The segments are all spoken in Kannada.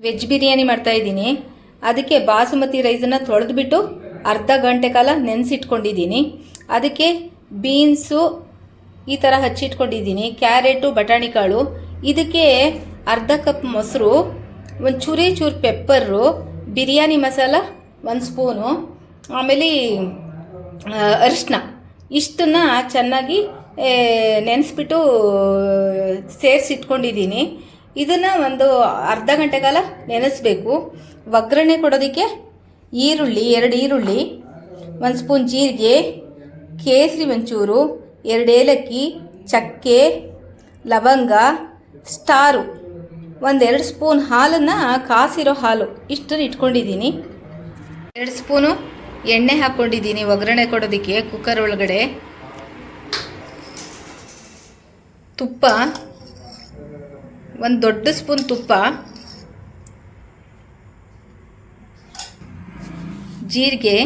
ವೆಜ್ ಬಿರಿಯಾನಿ ಮಾಡ್ತಾ ಇದ್ದೀನಿ. ಅದಕ್ಕೆ ಬಾಸುಮತಿ ರೈಸನ್ನು ತೊಳೆದ್ಬಿಟ್ಟು ಅರ್ಧ ಗಂಟೆ ಕಾಲ ನೆನೆಸಿಟ್ಕೊಂಡಿದ್ದೀನಿ. ಅದಕ್ಕೆ ಬೀನ್ಸು ಈ ಥರ ಹಚ್ಚಿಟ್ಕೊಂಡಿದ್ದೀನಿ, ಕ್ಯಾರೆಟು, ಬಟಾಣಿ ಕಾಳು. ಇದಕ್ಕೆ ಅರ್ಧ ಕಪ್ ಮೊಸರು, ಒಂದು ಚೂರು ಪೆಪ್ಪರು, ಬಿರಿಯಾನಿ ಮಸಾಲ 1 ಸ್ಪೂನು, ಆಮೇಲೆ ಅರಿಶಿನ, ಇಷ್ಟನ್ನು ಚೆನ್ನಾಗಿ ನೆನೆಸ್ಬಿಟ್ಟು ಸೇರಿಸಿಟ್ಕೊಂಡಿದ್ದೀನಿ. ಇದನ್ನು ಒಂದು ಅರ್ಧ ಗಂಟೆ ಕಾಲ ನೆನೆಸಬೇಕು. ಒಗ್ಗರಣೆ ಕೊಡೋದಕ್ಕೆ ಈರುಳ್ಳಿ, 2 ಈರುಳ್ಳಿ, 1 ಸ್ಪೂನ್ ಜೀರಿಗೆ, ಕೇಸರಿ ಒಂಚೂರು, 2 ಏಲಕ್ಕಿ, ಚಕ್ಕೆ, ಲವಂಗ, ಸ್ಟಾರು, 1-2 ಸ್ಪೂನ್ ಹಾಲನ್ನು, ಕಾಸಿರೋ ಹಾಲು, ಇಷ್ಟನ್ನು ಇಟ್ಕೊಂಡಿದ್ದೀನಿ. 2 ಸ್ಪೂನು ಎಣ್ಣೆ ಹಾಕ್ಕೊಂಡಿದ್ದೀನಿ ಒಗ್ಗರಣೆ ಕೊಡೋದಕ್ಕೆ. ಕುಕ್ಕರ್ ಒಳಗಡೆ ತುಪ್ಪ, 1 ದೊಡ್ಡ ಸ್ಪೂನ್ ತುಪ್ಪ, ಜೀರಿಗೆ,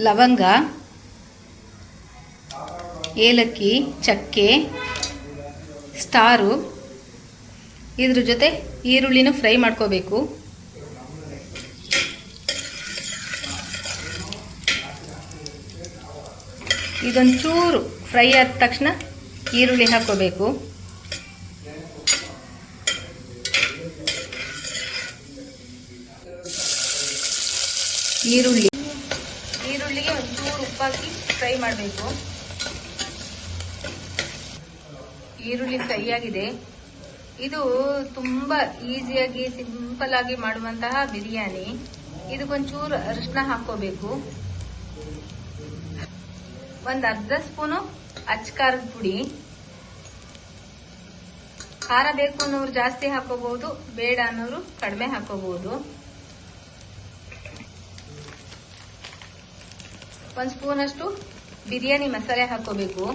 ಲವಂಗ, ಏಲಕ್ಕಿ, ಚಕ್ಕೆ, ಸ್ಟಾರು. ಇದ್ರ ಜೊತೆ ಈರುಳ್ಳಿನೂ ಫ್ರೈ ಮಾಡ್ಕೋಬೇಕು. ಇದೊಂಚೂರು ಫ್ರೈ ಆದ ತಕ್ಷಣ ಈರುಳ್ಳಿ ಹಾಕೋಬೇಕು. ಈರುಳ್ಳಿಗೆ ಒಂಚೂರು ಉಪ್ಪಾಕಿ ಫ್ರೈ ಮಾಡಬೇಕು. ಈರುಳ್ಳಿ ಫ್ರೈ ಆಗಿದೆ. ಇದು ತುಂಬ ಈಸಿಯಾಗಿ ಸಿಂಪಲ್ ಆಗಿ ಮಾಡುವಂತಹ ಬಿರಿಯಾನಿ. ಇದಕ್ಕೊಂಚೂರು ಅರಿಶಿನ ಹಾಕೋಬೇಕು. 1 ಅರ್ಧ ಸ್ಪೂನು ಅಚ್ಕಾರದ ಪುಡಿ. ಖಾರ ಬೇಕು ಅನ್ನೋರು ಜಾಸ್ತಿ ಹಾಕೋಬಹುದು, ಬೇಡ ಅನ್ನೋರು ಕಡಿಮೆ ಹಾಕೋಬಹುದು. 1 ಸ್ಪೂನ್ ಅಷ್ಟು ಬಿರಿಯಾನಿ ಮಸಾಲೆ ಹಾಕೋಬೇಕು.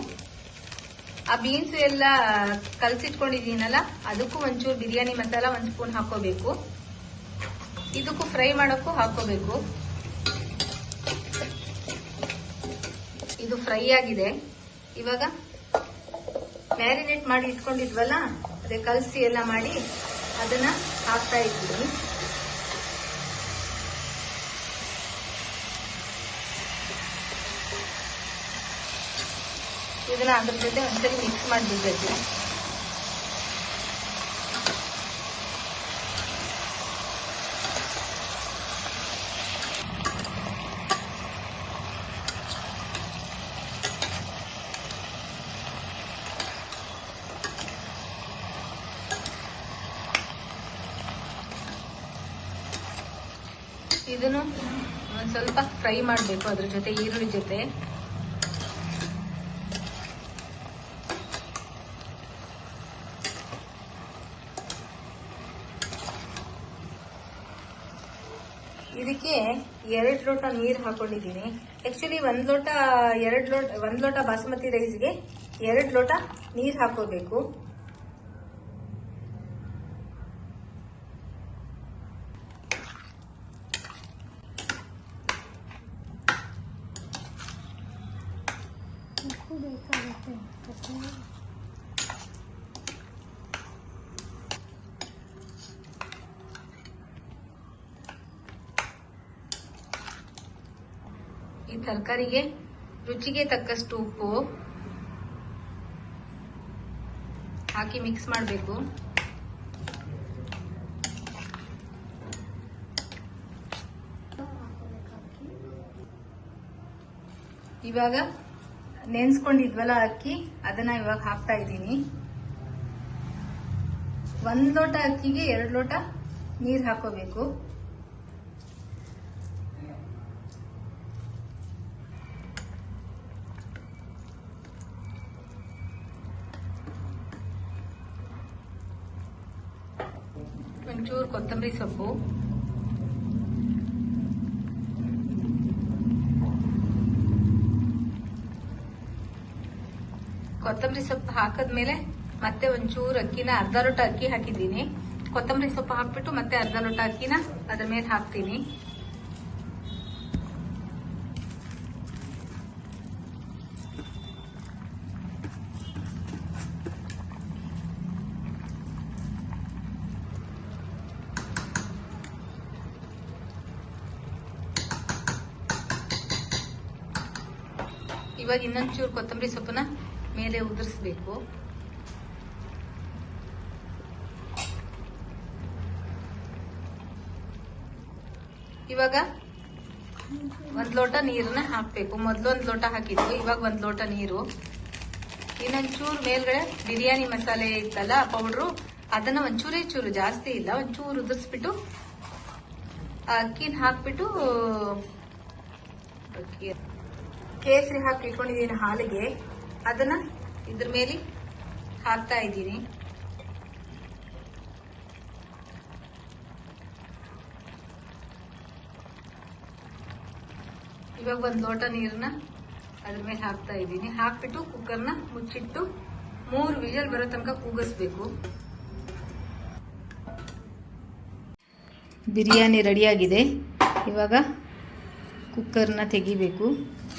ಆ ಬೀನ್ಸ್ ಎಲ್ಲ ಕಲಸಿಟ್ಕೊಂಡಿದ್ದೀನಲ್ಲ, ಅದಕ್ಕೂ ಒಂಚೂರು ಬಿರಿಯಾನಿ ಮಸಾಲ 1 ಸ್ಪೂನ್ ಹಾಕೋಬೇಕು. ಇದಕ್ಕೂ ಫ್ರೈ ಮಾಡೋಕ್ಕೂ ಹಾಕೋಬೇಕು. ಇದು ಫ್ರೈ ಆಗಿದೆ. ಇವಾಗ ಮ್ಯಾರಿನೇಟ್ ಮಾಡಿ ಇಟ್ಕೊಂಡಿದ್ವಲ್ಲ, ಅದೇ ಕಲಸಿ ಎಲ್ಲ ಮಾಡಿ ಅದನ್ನ ಹಾಕ್ತಾ ಇದ್ದೀನಿ. ಇದನ್ನ ಅದ್ರ ಜೊತೆ ಒಂದ್ಸರಿ ಮಿಕ್ಸ್ ಮಾಡಿಬಿಡ್ಬೇಕು. ಇದನ್ನು ಒಂದು ಸ್ವಲ್ಪ ಫ್ರೈ ಮಾಡಬೇಕು ಅದ್ರ ಜೊತೆ, ಈರುಳ್ಳಿ ಜೊತೆ. ಇದಕ್ಕೆ 2 ಲೋಟ ನೀರು ಹಾಕೊಂಡಿದ್ದೀನಿ. ಆಕ್ಚುಲಿ 1 ಲೋಟ ಬಾಸುಮತಿ ರೈಸ್ಗೆ 2 ಲೋಟ ನೀರು ಹಾಕೋಬೇಕು. ಈ ತರಕಾರಿಗೆ ರುಚಿಗೆ ತಕ್ಕಷ್ಟು ಉಪ್ಪು ಹಾಕಿ ಮಿಕ್ಸ್ ಮಾಡಬೇಕು. ಇವಾಗ ನೆನ್ಸ್ಕೊಂಡಿದ್ವಲ್ಲ ಅಕ್ಕಿ, ಅದನ್ನ ಇವಾಗ ಹಾಕ್ತಾ ಇದ್ದೀನಿ. 1 ಲೋಟ ಅಕ್ಕಿಗೆ 2 ಲೋಟ ನೀರು ಹಾಕೋಬೇಕು. ಒಂಚೂರು ಕೊತ್ತಂಬರಿ ಸೊಪ್ಪು, ಹಾಕಿದ್ಮೇಲೆ ಮತ್ತೆ ಒಂಚೂರು ಅಕ್ಕಿನ, ಅರ್ಧ ಲೋಟ ಅಕ್ಕಿ ಹಾಕಿದ್ದೀನಿ. ಕೊತ್ತಂಬರಿ ಸೊಪ್ಪು ಹಾಕ್ಬಿಟ್ಟು ಮತ್ತೆ ಅರ್ಧ ಲೋಟ ಅಕ್ಕಿನ ಅದ್ರ ಮೇಲೆ ಹಾಕ್ತೀನಿ. ಇವಾಗ ಇನ್ನೊಂಚೂರು ಕೊತ್ತಂಬರಿ ಸೊಪ್ಪನ್ನ ಮೇಲೆ ಉದುರಿಸ್ಬೇಕು. ಇವಾಗ 1 ಲೋಟ ನೀರನ್ನ ಹಾಕಬೇಕು. ಮೊದಲು 1 ಲೋಟ ಹಾಕಿದ್ವಿ, ಇವಾಗ 1 ಲೋಟ ನೀರು. ಇನ್ನೊಂಚೂರು ಮೇಲ್ಗಡೆ ಬಿರಿಯಾನಿ ಮಸಾಲೆ ಇತ್ತಲ್ಲ ಪೌಡ್ರು, ಅದನ್ನ ಒಂಚೂರೇ ಚೂರು, ಜಾಸ್ತಿ ಇಲ್ಲ, ಒಂಚೂರು ಉದುರಿಸ್ಬಿಟ್ಟು ಅಕ್ಕಿನ ಹಾಕ್ಬಿಟ್ಟು ಕೇಸರಿ ಹಾಕಿ ಇಟ್ಕೊಂಡಿದ್ದೀನಿ ಹಾಲಿಗೆ, ಅದನ್ನ ಇದ್ರ ಮೇಲೆ ಹಾಕ್ತಾ ಇದ್ದೀನಿ. ಇವಾಗ 1 ಲೋಟ ನೀರನ್ನ ಅದ್ರ ಮೇಲೆ ಹಾಕ್ತಾ ಇದ್ದೀನಿ. ಹಾಕ್ಬಿಟ್ಟು ಕುಕ್ಕರ್ನ ಮುಚ್ಚಿಟ್ಟು 3 ವಿಷಲ್ ಬರೋ ತನಕ ಕೂಗಿಸ್ಬೇಕು. ಬಿರಿಯಾನಿ ರೆಡಿಯಾಗಿದೆ. ಇವಾಗ ಕುಕ್ಕರ್ನ ತೆಗಿಬೇಕು,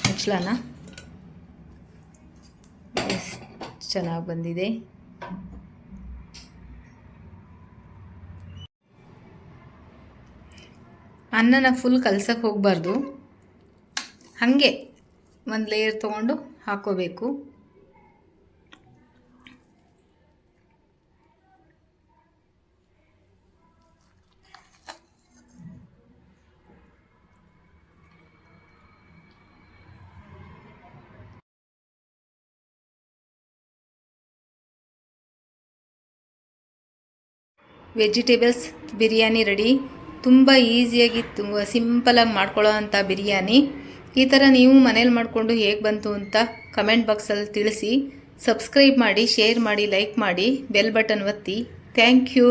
ಮುಚ್ಚಳನ. ಚೆನ್ನಾಗಿ ಬಂದಿದೆ. ಅನ್ನನ ಫುಲ್ ಕಲ್ಸಕ್ಕೆ ಹೋಗಬಾರ್ದು, ಹಾಗೆ 1 ಲೇಯರ್ ತೊಗೊಂಡು ಹಾಕೋಬೇಕು. Vegetables biryani ready. ತುಂಬ ಈಸಿಯಾಗಿ, ತುಂಬ ಸಿಂಪಲಾಗಿ ಮಾಡ್ಕೊಳ್ಳೋ ಅಂಥ ಬಿರಿಯಾನಿ. ಈ ಥರ ನೀವು ಮನೇಲಿ ಮಾಡಿಕೊಂಡು ಹೇಗೆ ಬಂತು ಅಂತ ಕಮೆಂಟ್ ಬಾಕ್ಸಲ್ಲಿ ತಿಳಿಸಿ. ಸಬ್ಸ್ಕ್ರೈಬ್ ಮಾಡಿ, ಶೇರ್ ಮಾಡಿ, ಲೈಕ್ ಮಾಡಿ, ಬೆಲ್ ಬಟನ್ ಒತ್ತಿ. Thank you.